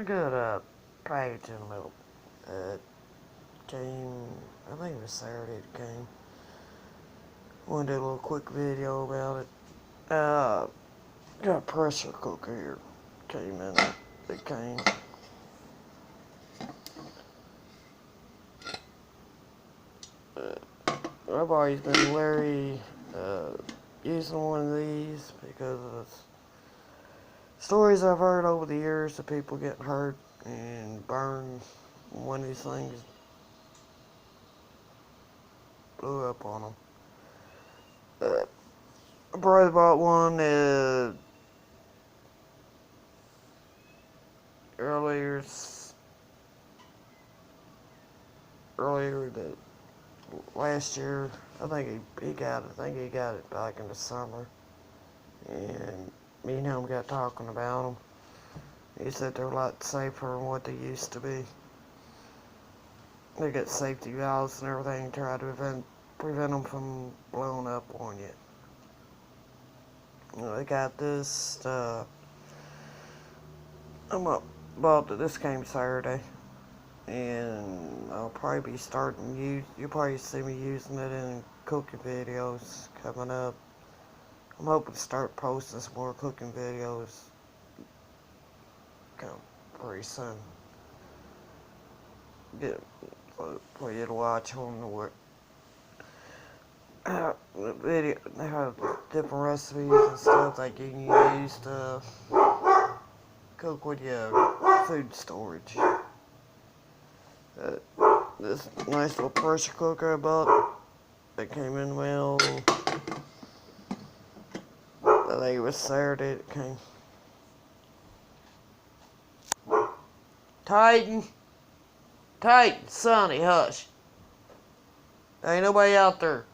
I got a package in the mail. Came, I think it was Saturday it came. Wanted to do a little quick video about it. Got a pressure cooker here. Came in, it came. I've always been wary using one of these because of the stories I've heard over the years of people getting hurt and burned when these things blew up on them. I probably bought one earlier the last year. I think he got it. I think he got it back in the summer, and me and him got talking about them. He said they're a lot safer than what they used to be. They got safety valves and everything to try to prevent them from blowing up on you. They got this. Bought this came Saturday, and I'll probably be you'll probably see me using it in cooking videos coming up. I'm hoping to start posting some more cooking videos pretty soon. Get for you to watch on the video. They have different recipes and stuff that you can use to cook with your food storage. This nice little pressure cooker I bought that came in well. I think it was Saturday it came. Titan, Sonny, hush. There ain't nobody out there.